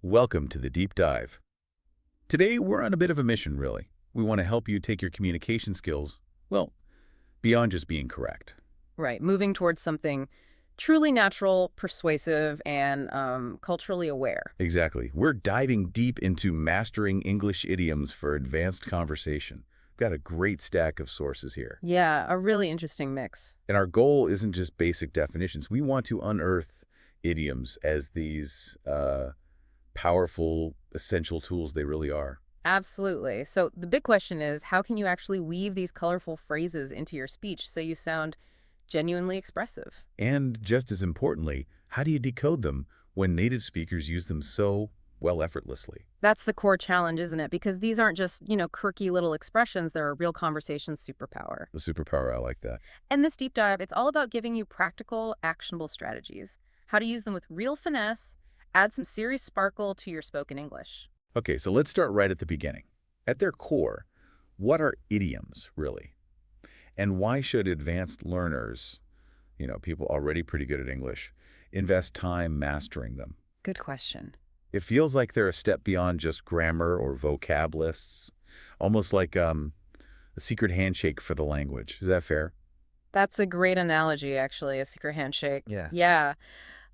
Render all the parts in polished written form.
Welcome to the Deep Dive. Today, we're on a bit of a mission, really. We want to help you take your communication skills, well, beyond just being correct. Right, moving towards something truly natural, persuasive, and culturally aware. Exactly. We're diving deep into mastering English idioms for advanced conversation. We've got a great stack of sources here. Yeah, a really interesting mix. And our goal isn't just basic definitions. We want to unearth idioms as these powerful, essential tools they really are. Absolutely. So the big question is, how can you actually weave these colorful phrases into your speech so you sound genuinely expressive? And just as importantly, how do you decode them when native speakers use them so, well, effortlessly? That's the core challenge, isn't it? Because these aren't just, quirky little expressions. They're a real conversation superpower. The superpower, I like that. And this deep dive, it's all about giving you practical, actionable strategies, how to use them with real finesse, add some serious sparkle to your spoken English. Okay, so let's start right at the beginning. At their core, what are idioms, really? And why should advanced learners, people already pretty good at English, invest time mastering them? Good question. It feels like they're a step beyond just grammar or vocab lists, almost like a secret handshake for the language. Is that fair? That's a great analogy, actually, a secret handshake. Yes. Yeah.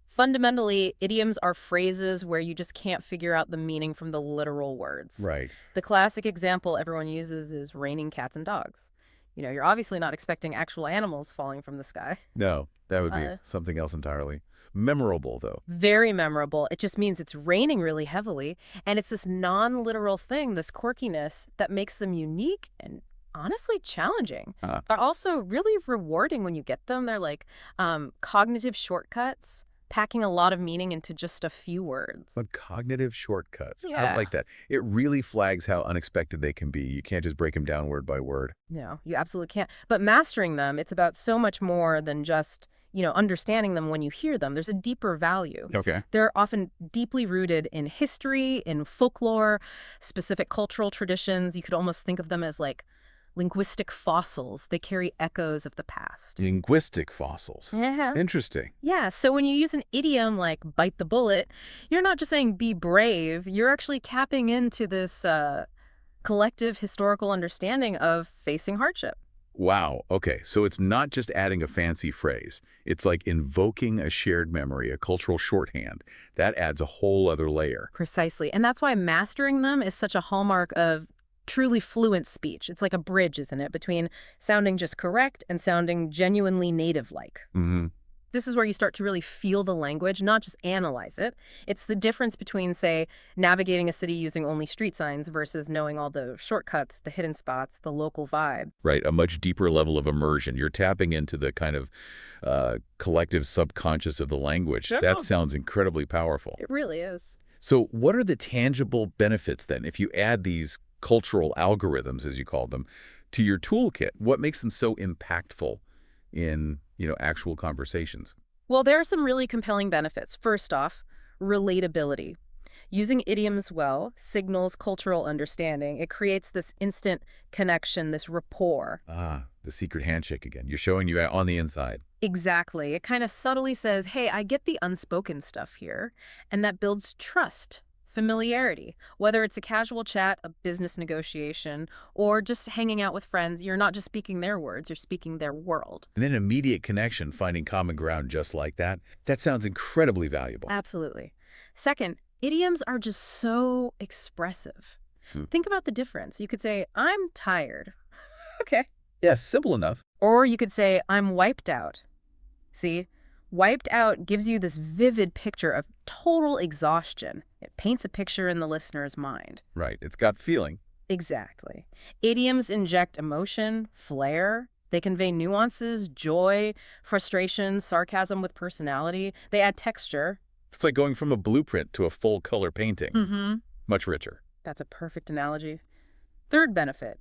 Fundamentally, idioms are phrases where you just can't figure out the meaning from the literal words. Right. The classic example everyone uses is raining cats and dogs. You're obviously not expecting actual animals falling from the sky. No, that would be something else entirely. Memorable, though. Very memorable. It just means it's raining really heavily, and it's this non-literal thing, this quirkiness, that makes them unique and honestly challenging. But also really rewarding when you get them. They're like cognitive shortcuts, packing a lot of meaning into just a few words. But cognitive shortcuts. Yeah. I like that. It really flags how unexpected they can be. You can't just break them down word by word. No, you absolutely can't. But mastering them, it's about so much more than just, understanding them when you hear them. There's a deeper value. Okay. They're often deeply rooted in history, in folklore, specific cultural traditions. You could almost think of them as like linguistic fossils. They carry echoes of the past. Linguistic fossils. Yeah. Interesting. Yeah, so when you use an idiom like bite the bullet, you're not just saying be brave, you're actually tapping into this collective historical understanding of facing hardship. Wow. Okay. So it's not just adding a fancy phrase. It's like invoking a shared memory, a cultural shorthand. That adds a whole other layer. Precisely. And that's why mastering them is such a hallmark of truly fluent speech. It's like a bridge, isn't it, between sounding just correct and sounding genuinely native-like. Mm-hmm. This is where you start to really feel the language, not just analyze it. It's the difference between, say, navigating a city using only street signs versus knowing all the shortcuts, the hidden spots, the local vibe. Right. A much deeper level of immersion. You're tapping into the kind of collective subconscious of the language. Yeah. That sounds incredibly powerful. It really is. So what are the tangible benefits then if you add these cultural algorithms, as you call them, to your toolkit? What makes them so impactful in, actual conversations? Well, there are some really compelling benefits. First off, relatability. Using idioms well signals cultural understanding. It creates this instant connection, this rapport. The secret handshake again. You're showing you on the inside. Exactly. It kind of subtly says, hey, I get the unspoken stuff here, and that builds trust. Familiarity. Whether it's a casual chat, a business negotiation, or just hanging out with friends, you're not just speaking their words, you're speaking their world. And then immediate connection, finding common ground just like that. That sounds incredibly valuable. Absolutely. Second, idioms are just so expressive. Think about the difference. You could say, I'm tired. Okay. Yes, simple enough. Or you could say, I'm wiped out. See? Wiped out gives you this vivid picture of total exhaustion. It paints a picture in the listener's mind. Right. It's got feeling. Exactly. Idioms inject emotion, flair. They convey nuances, joy, frustration, sarcasm with personality. They add texture. It's like going from a blueprint to a full-color painting. Mm-hmm. Much richer. That's a perfect analogy. Third benefit.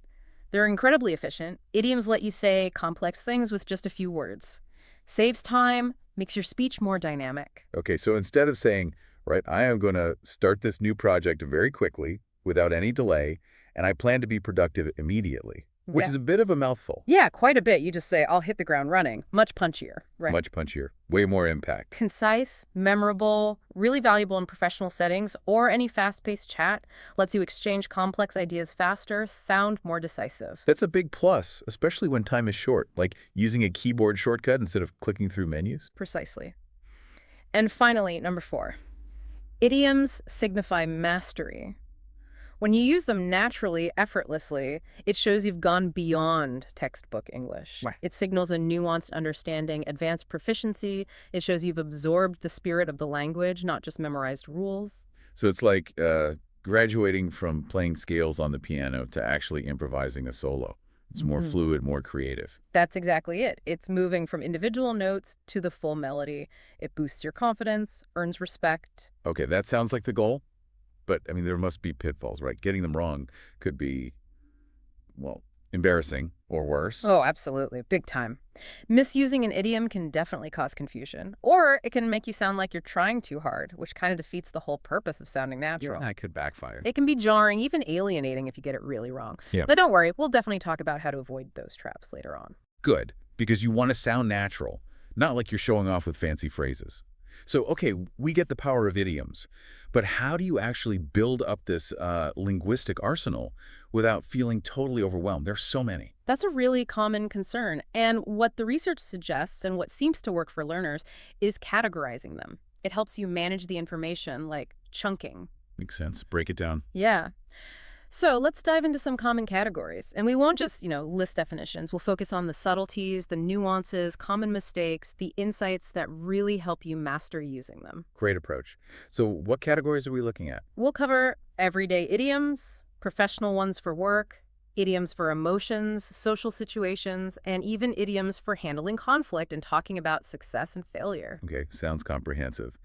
They're incredibly efficient. Idioms let you say complex things with just a few words. Saves time, makes your speech more dynamic. Okay, so instead of saying, right, I am going to start this new project very quickly, without any delay, and I plan to be productive immediately. which Yeah. is a bit of a mouthful. Yeah, quite a bit. You just say, I'll hit the ground running. Much punchier, right? Much punchier. Way more impact. Concise, memorable, really valuable in professional settings or any fast-paced chat, lets you exchange complex ideas faster, sound more decisive. That's a big plus, especially when time is short, like using a keyboard shortcut instead of clicking through menus. Precisely. And finally, number 4, idioms signify mastery. When you use them naturally, effortlessly, it shows you've gone beyond textbook English. Right. It signals a nuanced understanding, advanced proficiency. It shows you've absorbed the spirit of the language, not just memorized rules. So it's like graduating from playing scales on the piano to actually improvising a solo. It's more fluid, more creative. That's exactly it. It's moving from individual notes to the full melody. It boosts your confidence, earns respect. Okay, that sounds like the goal. But, I mean, there must be pitfalls, right? Getting them wrong could be, well, embarrassing or worse. Oh, absolutely. Big time. Misusing an idiom can definitely cause confusion. Or it can make you sound like you're trying too hard, which kind of defeats the whole purpose of sounding natural. That could backfire. It can be jarring, even alienating if you get it really wrong. Yeah. But don't worry, we'll definitely talk about how to avoid those traps later on. Good, because you want to sound natural, not like you're showing off with fancy phrases. So, okay, we get the power of idioms, but how do you actually build up this linguistic arsenal without feeling totally overwhelmed? There's so many. That's a really common concern. And what the research suggests and what seems to work for learners is categorizing them. It helps you manage the information, like chunking. Makes sense. Break it down. Yeah. So let's dive into some common categories. And we won't just, list definitions. We'll focus on the subtleties, the nuances, common mistakes, the insights that really help you master using them. Great approach. So what categories are we looking at? We'll cover everyday idioms, professional ones for work, idioms for emotions, social situations, and even idioms for handling conflict and talking about success and failure. Okay, sounds comprehensive.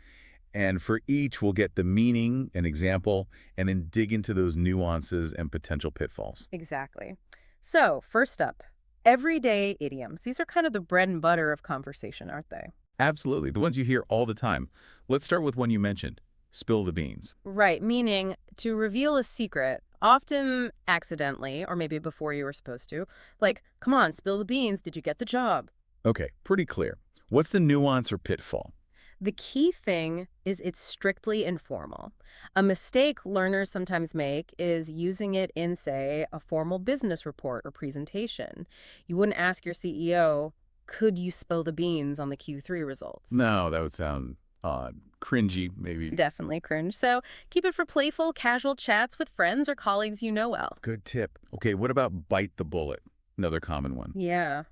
And for each, we'll get the meaning, an example, and then dig into those nuances and potential pitfalls. Exactly. So, first up, everyday idioms. These are kind of the bread and butter of conversation, aren't they? Absolutely, the ones you hear all the time. Let's start with one you mentioned, spill the beans. Right, meaning to reveal a secret, often accidentally, or maybe before you were supposed to. Like, come on, spill the beans, did you get the job? Okay, pretty clear. What's the nuance or pitfall? The key thing is it's strictly informal. A mistake learners sometimes make is using it in, say, a formal business report or presentation. You wouldn't ask your CEO, could you spill the beans on the Q3 results? No, that would sound odd. Cringy, maybe. Definitely cringe. So keep it for playful, casual chats with friends or colleagues you know well. Good tip. Okay, what about bite the bullet? Another common one. Yeah.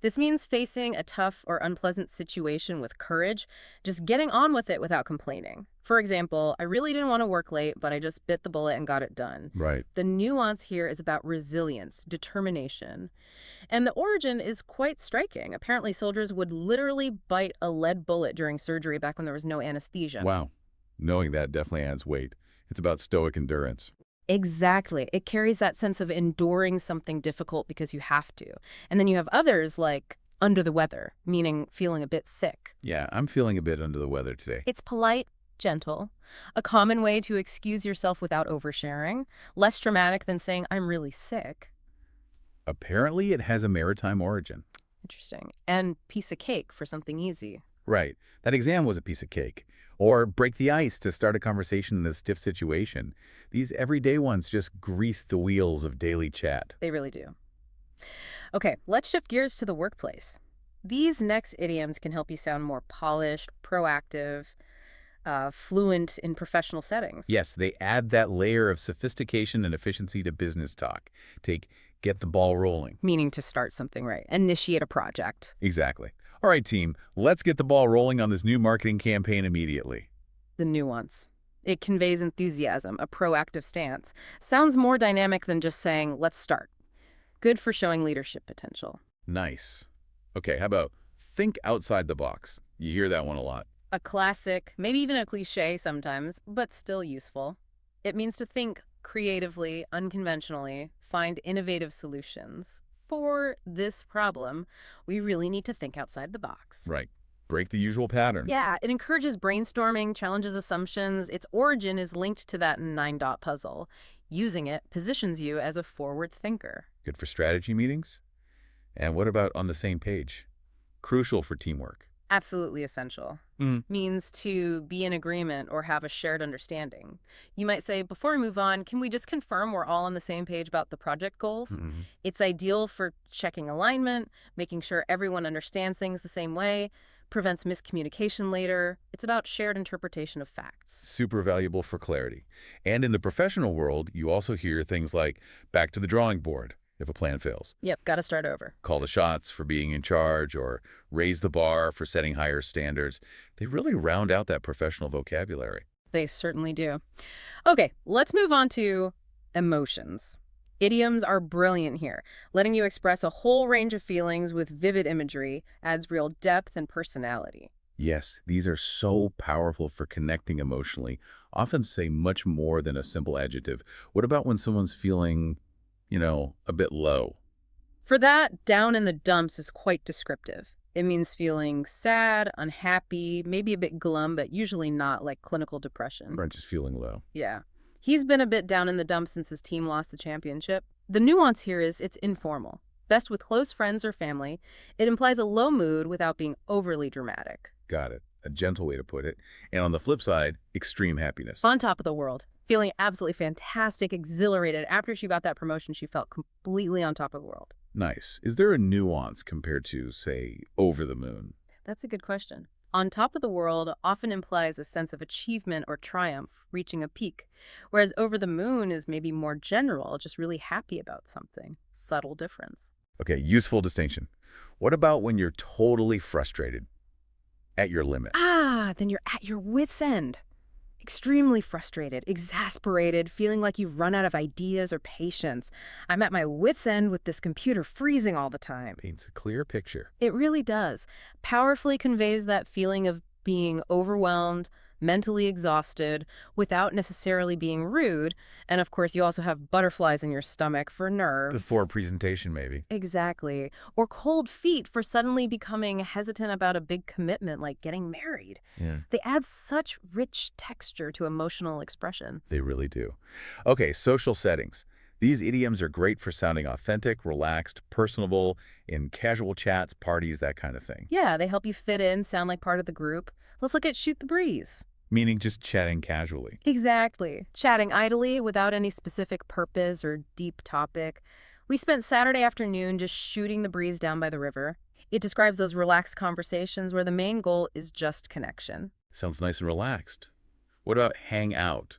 This means facing a tough or unpleasant situation with courage, just getting on with it without complaining. For example, I really didn't want to work late, but I just bit the bullet and got it done. Right. The nuance here is about resilience, determination. And the origin is quite striking. Apparently, soldiers would literally bite a lead bullet during surgery back when there was no anesthesia. Wow. Knowing that definitely adds weight. It's about stoic endurance. Exactly. It carries that sense of enduring something difficult because you have to. And then you have others like under the weather, meaning feeling a bit sick. Yeah, I'm feeling a bit under the weather today. It's polite, gentle, a common way to excuse yourself without oversharing, less dramatic than saying, I'm really sick. Apparently, it has a maritime origin. Interesting. And piece of cake for something easy. Right. That exam was a piece of cake. Or break the ice to start a conversation in a stiff situation. These everyday ones just grease the wheels of daily chat. They really do. Okay, let's shift gears to the workplace. These next idioms can help you sound more polished, proactive, fluent in professional settings. Yes, they add that layer of sophistication and efficiency to business talk. Take get the ball rolling. Meaning to start something right, initiate a project. Exactly. All right, team, let's get the ball rolling on this new marketing campaign immediately. The nuance. It conveys enthusiasm, a proactive stance. Sounds more dynamic than just saying, let's start. Good for showing leadership potential. Nice. Okay, how about think outside the box? You hear that one a lot. A classic, maybe even a cliche sometimes, but still useful. It means to think creatively, unconventionally, find innovative solutions. For this problem, we really need to think outside the box. Right. Break the usual patterns. Yeah, it encourages brainstorming, challenges assumptions. Its origin is linked to that 9-dot puzzle. Using it positions you as a forward thinker. Good for strategy meetings? And what about on the same page? Crucial for teamwork. Absolutely essential. Means to be in agreement or have a shared understanding. You might say, before we move on, can we just confirm we're all on the same page about the project goals? It's ideal for checking alignment, making sure everyone understands things the same way, prevents miscommunication later. It's about shared interpretation of facts. Super valuable for clarity. And in the professional world, you also hear things like back to the drawing board if a plan fails. Yep, got to start over. Call the shots for being in charge or raise the bar for setting higher standards. They really round out that professional vocabulary. They certainly do. Okay, let's move on to emotions. Idioms are brilliant here. Letting you express a whole range of feelings with vivid imagery adds real depth and personality. Yes, these are so powerful for connecting emotionally, often say much more than a simple adjective. What about when someone's feeling, a bit low? For that, down in the dumps is quite descriptive. It means feeling sad, unhappy, maybe a bit glum, but usually not like clinical depression. Or just feeling low. Yeah. He's been a bit down in the dumps since his team lost the championship. The nuance here is it's informal. Best with close friends or family. It implies a low mood without being overly dramatic. Got it. A gentle way to put it. And on the flip side, extreme happiness. On top of the world. Feeling absolutely fantastic, exhilarated. After she got that promotion, she felt completely on top of the world. Nice. Is there a nuance compared to, say, over the moon? That's a good question. On top of the world often implies a sense of achievement or triumph, reaching a peak, whereas over the moon is maybe more general, just really happy about something. Subtle difference. Okay, useful distinction. What about when you're totally frustrated, at your limit? Then you're at your wit's end. Extremely frustrated, exasperated, feeling like you've run out of ideas or patience. I'm at my wit's end with this computer freezing all the time. Paints a clear picture. It really does. Powerfully conveys that feeling of being overwhelmed, mentally exhausted, without necessarily being rude. And of course, you also have butterflies in your stomach for nerves. Before presentation, maybe. Exactly. Or cold feet for suddenly becoming hesitant about a big commitment like getting married. Yeah. They add such rich texture to emotional expression. They really do. Okay, social settings. These idioms are great for sounding authentic, relaxed, personable, in casual chats, parties, that kind of thing. Yeah, they help you fit in, sound like part of the group. Let's look at shoot the breeze. Meaning just chatting casually. Exactly. Chatting idly without any specific purpose or deep topic. We spent Saturday afternoon just shooting the breeze down by the river. It describes those relaxed conversations where the main goal is just connection. Sounds nice and relaxed. What about hang out?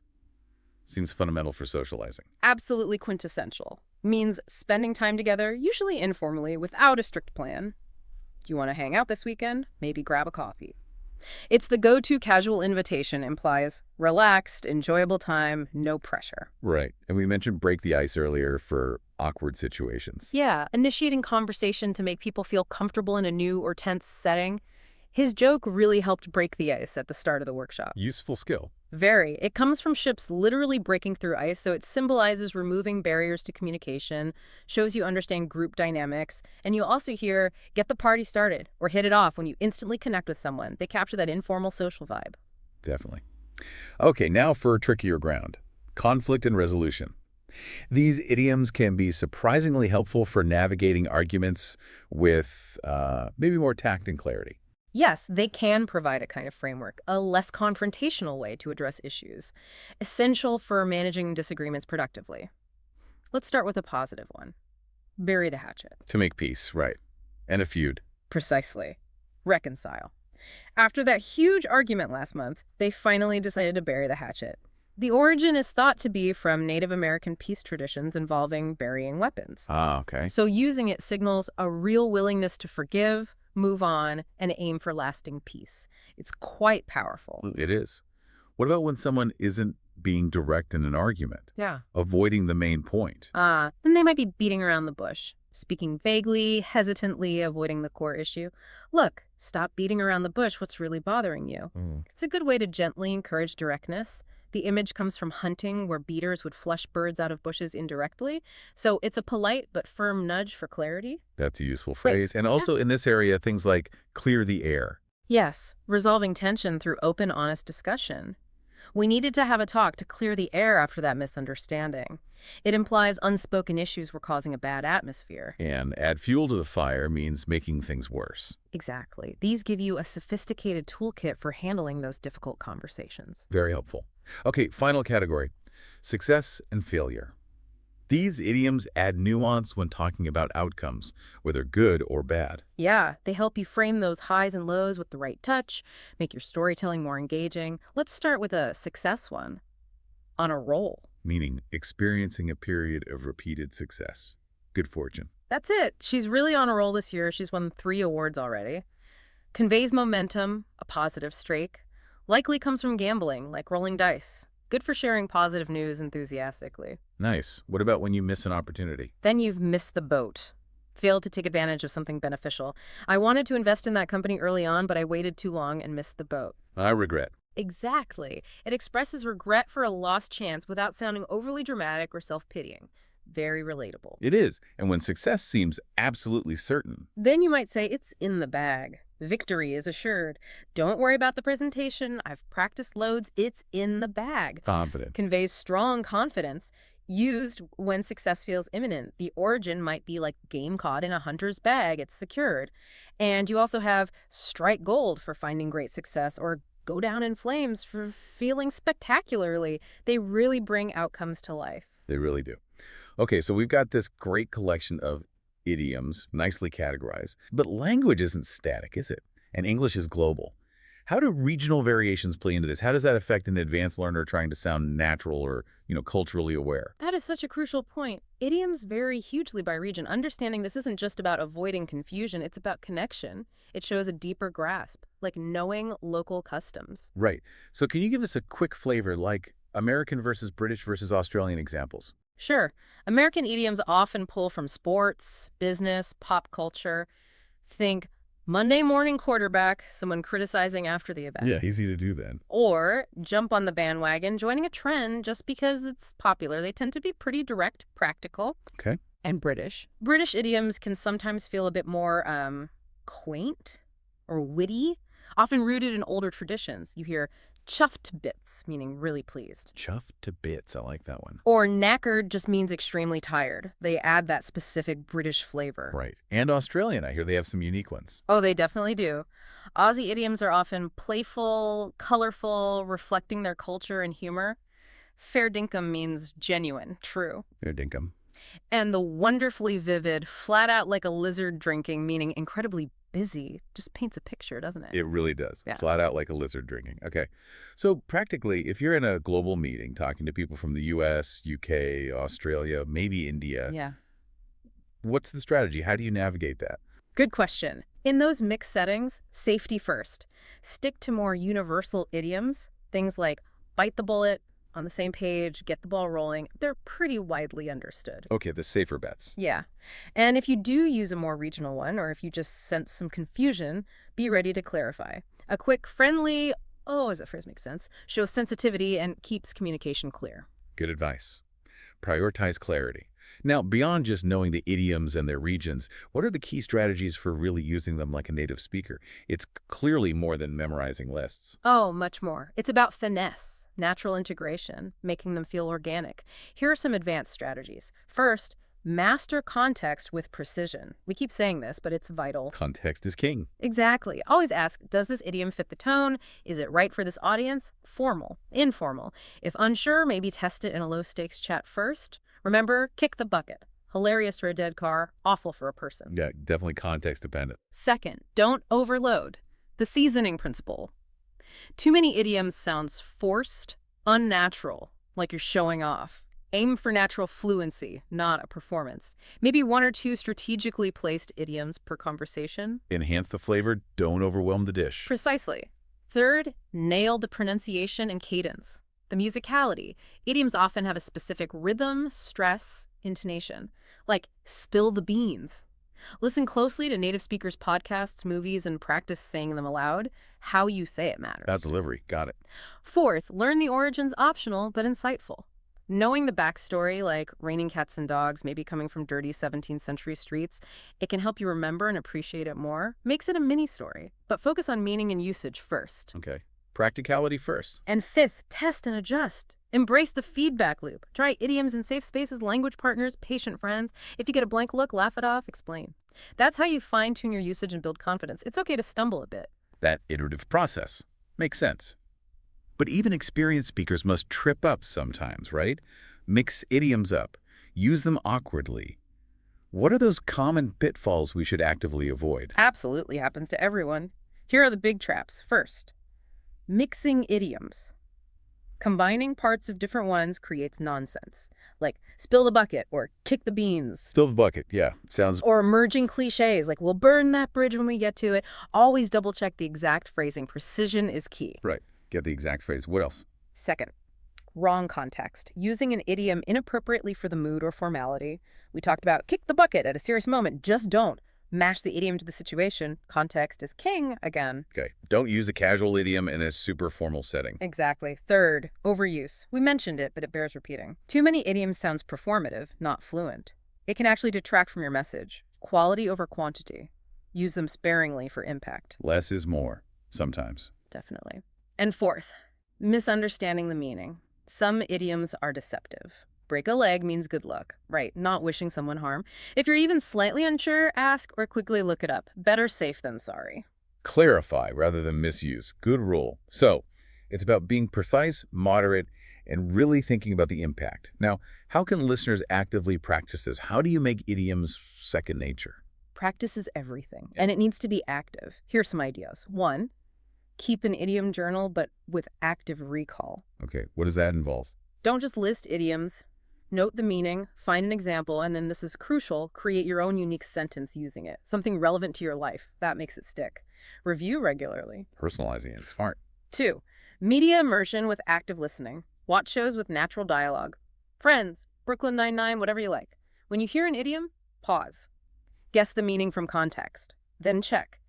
Seems fundamental for socializing. Absolutely quintessential. Means spending time together, usually informally, without a strict plan. Do you want to hang out this weekend? Maybe grab a coffee. It's the go-to casual invitation, implies relaxed, enjoyable time, no pressure. Right. And we mentioned break the ice earlier for awkward situations. Yeah, initiating conversation to make people feel comfortable in a new or tense setting. His joke really helped break the ice at the start of the workshop. Useful skill. Very. It comes from ships literally breaking through ice, so it symbolizes removing barriers to communication, shows you understand group dynamics, and you also hear, get the party started, or hit it off when you instantly connect with someone. They capture that informal social vibe. Definitely. Okay, now for trickier ground. Conflict and resolution. These idioms can be surprisingly helpful for navigating arguments with maybe more tact and clarity. Yes, they can provide a kind of framework, a less confrontational way to address issues, essential for managing disagreements productively. Let's start with a positive one. Bury the hatchet. To make peace, right. And a feud. Precisely. Reconcile. After that huge argument last month, they finally decided to bury the hatchet. The origin is thought to be from Native American peace traditions involving burying weapons. Okay. So using it signals a real willingness to forgive, move on, and aim for lasting peace. It's quite powerful. It is. What about when someone isn't being direct in an argument? Yeah. Avoiding the main point. Then they might be beating around the bush, speaking vaguely, hesitantly, avoiding the core issue. Look, stop beating around the bush. What's really bothering you? It's a good way to gently encourage directness. The image comes from hunting, where beaters would flush birds out of bushes indirectly. So it's a polite but firm nudge for clarity. That's a useful phrase. And also in this area, things like clear the air. Yes, resolving tension through open, honest discussion. We needed to have a talk to clear the air after that misunderstanding. It implies unspoken issues were causing a bad atmosphere. And add fuel to the fire means making things worse. Exactly. These give you a sophisticated toolkit for handling those difficult conversations. Very helpful. Okay, final category, success and failure. These idioms add nuance when talking about outcomes, whether good or bad. Yeah, they help you frame those highs and lows with the right touch, make your storytelling more engaging. Let's start with a success one. On a roll. Meaning experiencing a period of repeated success. Good fortune. That's it. She's really on a roll this year. She's won 3 awards already. Conveys momentum, a positive streak. Likely comes from gambling, like rolling dice. Good for sharing positive news enthusiastically. Nice. What about when you miss an opportunity? Then you've missed the boat. Failed to take advantage of something beneficial. I wanted to invest in that company early on, but I waited too long and missed the boat. I regret. Exactly. It expresses regret for a lost chance without sounding overly dramatic or self-pitying. Very relatable. It is. And when success seems absolutely certain. Then you might say it's in the bag. Victory is assured. Don't worry about the presentation. I've practiced loads. It's in the bag. Confident. Conveys strong confidence. Used when success feels imminent. The origin might be like game caught in a hunter's bag. It's secured. And you also have strike gold for finding great success, or go down in flames for feeling spectacularly. They really bring outcomes to life. They really do. Okay, so we've got this great collection of idioms, nicely categorized. But language isn't static, is it? And English is global. How do regional variations play into this? How does that affect an advanced learner trying to sound natural or, culturally aware? That is such a crucial point. Idioms vary hugely by region. Understanding this isn't just about avoiding confusion, it's about connection. It shows a deeper grasp, like knowing local customs. Right. So can you give us a quick flavor, like American versus British versus Australian examples? Sure. American idioms often pull from sports, business, pop culture. Think Monday morning quarterback, someone criticizing after the event. Yeah, easy to do then. Or jump on the bandwagon, joining a trend just because it's popular. They tend to be pretty direct, practical. Okay. And British. British idioms can sometimes feel a bit more quaint or witty, often rooted in older traditions. You hear chuffed to bits, meaning really pleased. Chuffed to bits. I like that one. Or knackered just means extremely tired. They add that specific British flavor. Right. And Australian, I hear they have some unique ones. Oh, they definitely do. Aussie idioms are often playful, colorful, reflecting their culture and humor. Fair dinkum means genuine, true. Fair dinkum. And the wonderfully vivid, flat out like a lizard drinking, meaning incredibly busy, just paints a picture, doesn't it? It really does. Yeah. Flat out like a lizard drinking. Okay. So practically, if you're in a global meeting talking to people from the US, UK, Australia, maybe India, Yeah. what's the strategy? How do you navigate that? Good question. In those mixed settings, safety first. Stick to more universal idioms, things like bite the bullet, on the same page, get the ball rolling. They're pretty widely understood. Okay, the safer bets. Yeah. And if you do use a more regional one, or if you just sense some confusion, be ready to clarify. A quick, friendly, oh, does that phrase make sense, shows sensitivity and keeps communication clear. Good advice. Prioritize clarity. Now, beyond just knowing the idioms and their regions, what are the key strategies for really using them like a native speaker? It's clearly more than memorizing lists. Oh, much more. It's about finesse, natural integration, making them feel organic. Here are some advanced strategies. First, master context with precision. We keep saying this, but it's vital. Context is king. Exactly. Always ask, does this idiom fit the tone? Is it right for this audience? Formal, informal. If unsure, maybe test it in a low-stakes chat first. Remember, kick the bucket. Hilarious for a dead car, awful for a person. Yeah, definitely context dependent. Second, don't overload. The seasoning principle. Too many idioms sounds forced, unnatural, like you're showing off. Aim for natural fluency, not a performance. Maybe 1 or 2 strategically placed idioms per conversation. Enhance the flavor, don't overwhelm the dish. Precisely. Third, nail the pronunciation and cadence. The musicality. Idioms often have a specific rhythm, stress, intonation, like spill the beans. Listen closely to native speakers' podcasts, movies, and practice saying them aloud. How you say it matters. That delivery. Got it. Fourth, learn the origins optional but insightful. Knowing the backstory, like raining cats and dogs, maybe coming from dirty 17th century streets, it can help you remember and appreciate it more. Makes it a mini story, but focus on meaning and usage first. Okay. Practicality first. And fifth, test and adjust. Embrace the feedback loop. Try idioms in safe spaces, language partners, patient friends. If you get a blank look, laugh it off, explain. That's how you fine-tune your usage and build confidence. It's okay to stumble a bit. That iterative process. Makes sense. But even experienced speakers must trip up sometimes, right? Mix idioms up. Use them awkwardly. What are those common pitfalls we should actively avoid? Absolutely happens to everyone. Here are the big traps. First, mixing idioms. Combining parts of different ones creates nonsense, like spill the bucket or kick the beans. Spill the bucket, yeah. Sounds... Or merging cliches, like we'll burn that bridge when we get to it. Always double-check the exact phrasing. Precision is key. Right. Get the exact phrase. What else? Second, wrong context. Using an idiom inappropriately for the mood or formality. We talked about kick the bucket at a serious moment. Just don't. Match the idiom to the situation. Context is king again. Okay. Don't use a casual idiom in a super formal setting. Exactly. Third, overuse. We mentioned it, but it bears repeating. Too many idioms sounds performative, not fluent. It can actually detract from your message. Quality over quantity. Use them sparingly for impact. Less is more, sometimes. Definitely. And fourth, misunderstanding the meaning. Some idioms are deceptive. Break a leg means good luck, right? Not wishing someone harm. If you're even slightly unsure, ask or quickly look it up. Better safe than sorry. Clarify rather than misuse. Good rule. So, it's about being precise, moderate, and really thinking about the impact. Now, how can listeners actively practice this? How do you make idioms second nature? Practice is everything, and it needs to be active. Here's some ideas. 1, keep an idiom journal, but with active recall. Okay, what does that involve? Don't just list idioms. Note the meaning, find an example, and then this is crucial, create your own unique sentence using it. Something relevant to your life. That makes it stick. Review regularly. Personalizing it. Smart. 2, media immersion with active listening. Watch shows with natural dialogue. Friends, Brooklyn Nine-Nine, whatever you like. When you hear an idiom, pause. Guess the meaning from context. Then check.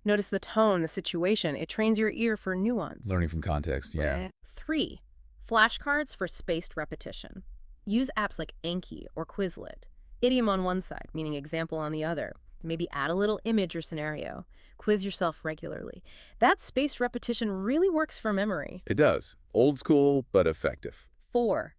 Notice the tone, the situation. It trains your ear for nuance. Learning from context, yeah. 3, flashcards for spaced repetition. Use apps like Anki or Quizlet. Idiom on one side, meaning example on the other. Maybe add a little image or scenario. Quiz yourself regularly. That spaced repetition really works for memory. It does. Old school, but effective. 4,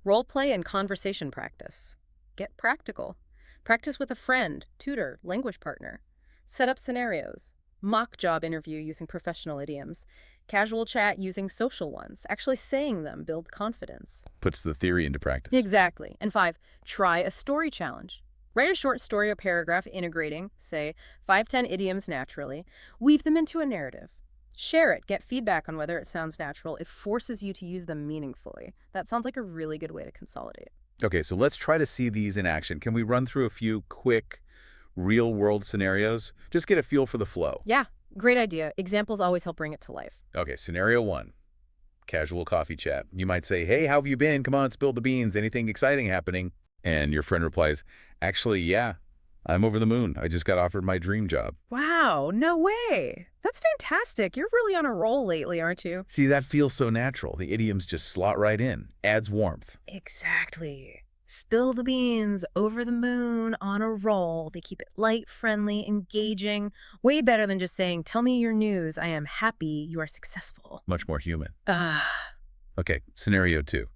role play and conversation practice. Get practical. Practice with a friend, tutor, language partner. Set up scenarios. Mock job interview using professional idioms. Casual chat using social ones. Actually saying them build confidence. Puts the theory into practice. Exactly. And 5, try a story challenge. Write a short story or paragraph integrating, say, 5-10 idioms naturally. Weave them into a narrative. Share it. Get feedback on whether it sounds natural. It forces you to use them meaningfully. That sounds like a really good way to consolidate. Okay, so let's try to see these in action. Can we run through a few quick, real-world scenarios? Just get a feel for the flow. Yeah, great idea. Examples always help bring it to life. Okay, scenario 1. Casual coffee chat. You might say, hey, how have you been? Come on, spill the beans. Anything exciting happening? And your friend replies, actually, yeah, I'm over the moon. I just got offered my dream job. Wow, no way. That's fantastic. You're really on a roll lately, aren't you? See, that feels so natural. The idioms just slot right in. Adds warmth. Exactly. Spill the beans, over the moon, on a roll. They keep it light, friendly, engaging. Way better than just saying, tell me your news. I am happy you are successful. Much more human. Ah, Okay, scenario 2.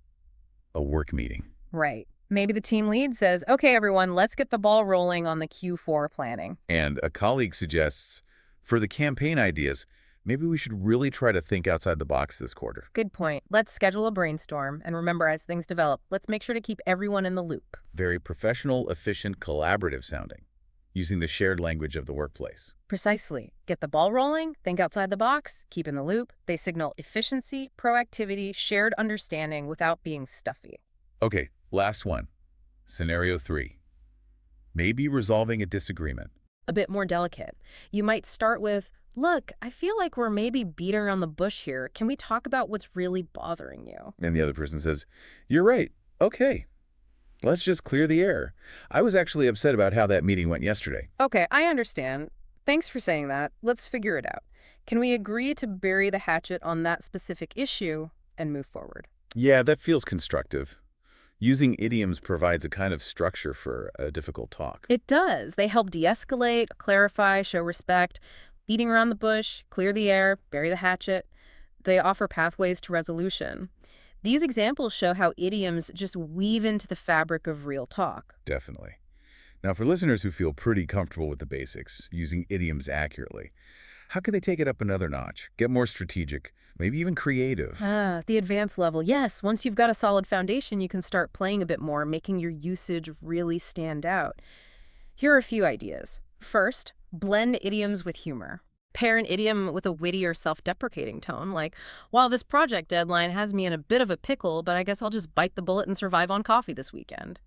A work meeting. right. Maybe the team lead says, okay, everyone, let's get the ball rolling on the Q4 planning. And a colleague suggests, for the campaign ideas, maybe we should really try to think outside the box this quarter. Good point. Let's schedule a brainstorm. And remember, as things develop, let's make sure to keep everyone in the loop. Very professional, efficient, collaborative sounding, using the shared language of the workplace. Precisely. Get the ball rolling, think outside the box, keep in the loop. They signal efficiency, proactivity, shared understanding without being stuffy. Okay, last one. Scenario 3. Maybe resolving a disagreement. A bit more delicate. You might start with, look, I feel like we're maybe beating around the bush here. Can we talk about what's really bothering you? And the other person says, you're right. Okay, let's just clear the air. I was actually upset about how that meeting went yesterday. Okay, I understand. Thanks for saying that. Let's figure it out. Can we agree to bury the hatchet on that specific issue and move forward? Yeah, that feels constructive. Using idioms provides a kind of structure for a difficult talk. It does. They help de-escalate, clarify, show respect. Beating around the bush, clear the air, bury the hatchet. They offer pathways to resolution. These examples show how idioms just weave into the fabric of real talk. Definitely. Now, for listeners who feel pretty comfortable with the basics, using idioms accurately, how can they take it up another notch, get more strategic, maybe even creative? The advanced level. Yes, once you've got a solid foundation, you can start playing a bit more, making your usage really stand out. Here are a few ideas. First, blend idioms with humor. Pair an idiom with a witty or self-deprecating tone, like, "While this project deadline has me in a bit of a pickle, but I guess I'll just bite the bullet and survive on coffee this weekend."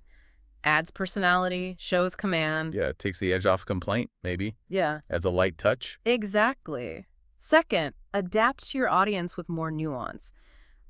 Adds personality, shows command. Yeah, it takes the edge off a complaint, maybe. Yeah, Adds a light touch. exactly. Second, adapt to your audience with more nuance.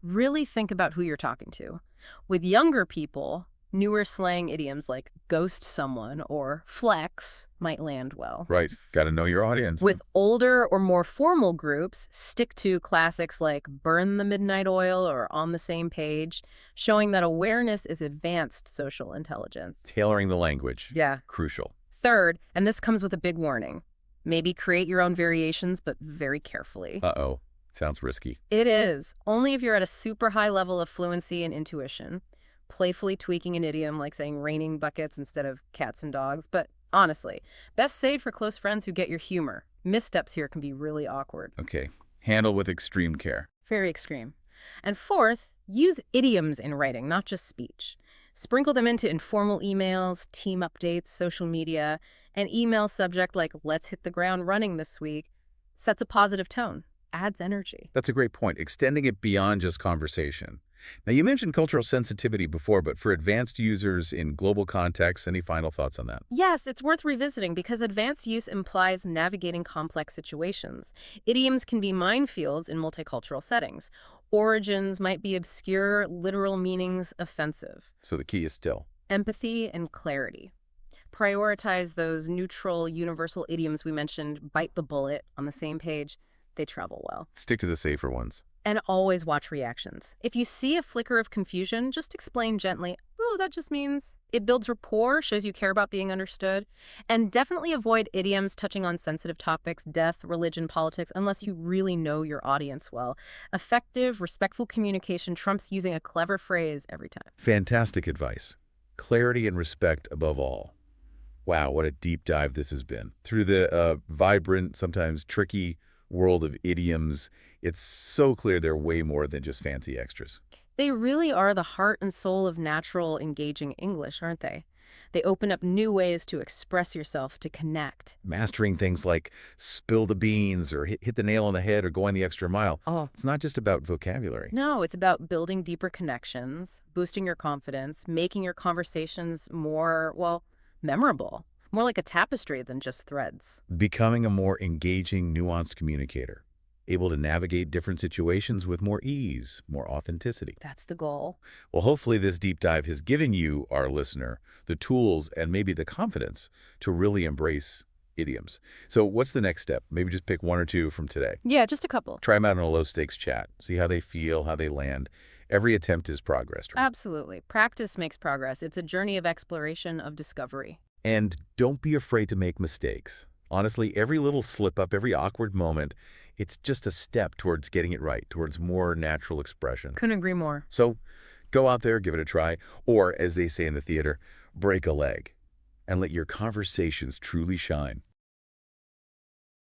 Really think about who you're talking to. With younger people, newer slang idioms like ghost someone or flex might land well. Right. Got to know your audience. With older or more formal groups, stick to classics like burn the midnight oil or on the same page, showing that awareness is advanced social intelligence. Tailoring the language. Yeah. Crucial. Third, and this comes with a big warning, maybe create your own variations, but very carefully. Uh-oh. Sounds risky. It is. Only if you're at a super high level of fluency and intuition. Playfully tweaking an idiom like saying raining buckets instead of cats and dogs. But honestly, best saved for close friends who get your humor. Missteps here can be really awkward. Okay. Handle with extreme care. Very extreme. And fourth, use idioms in writing, not just speech. Sprinkle them into informal emails, team updates, social media. An email subject like "let's hit the ground running this week" sets a positive tone, adds energy. That's a great point. Extending it beyond just conversation. Now, you mentioned cultural sensitivity before, but for advanced users in global contexts, any final thoughts on that? Yes, it's worth revisiting because advanced use implies navigating complex situations. Idioms can be minefields in multicultural settings. Origins might be obscure, literal meanings offensive. So the key is still Empathy and clarity. Prioritize those neutral, universal idioms we mentioned, bite the bullet, on the same page. They travel well. stick to the safer ones. And always watch reactions. If you see a flicker of confusion, just explain gently, "Oh, that just means..." It builds rapport, shows you care about being understood. And definitely avoid idioms touching on sensitive topics, death, religion, politics, unless you really know your audience well. Effective, respectful communication trumps using a clever phrase every time. Fantastic advice. Clarity and respect above all. Wow, what a deep dive this has been. Through the vibrant, sometimes tricky world of idioms, it's so clear they're way more than just fancy extras. They really are the heart and soul of natural, engaging English, aren't they? They open up new ways to express yourself, to connect. Mastering things like spill the beans or hit the nail on the head or going the extra mile. Oh, It's not just about vocabulary. no, it's about building deeper connections, boosting your confidence, making your conversations more, well, memorable. More like a tapestry than just threads. Becoming a more engaging, nuanced communicator. Able to navigate different situations with more ease, more authenticity. That's the goal. Well, hopefully this deep dive has given you, our listener, the tools and maybe the confidence to really embrace idioms. So what's the next step? Maybe just pick one or two from today. Yeah, just a couple. Try them out in a low-stakes chat. See how they feel, how they land. Every attempt is progress. Right? Absolutely. Practice makes progress. It's a journey of exploration, of discovery. And don't be afraid to make mistakes. Honestly, every little slip-up, every awkward moment, it's just a step towards getting it right, towards more natural expression. Couldn't agree more. So go out there, give it a try, or as they say in the theater, break a leg, and let your conversations truly shine.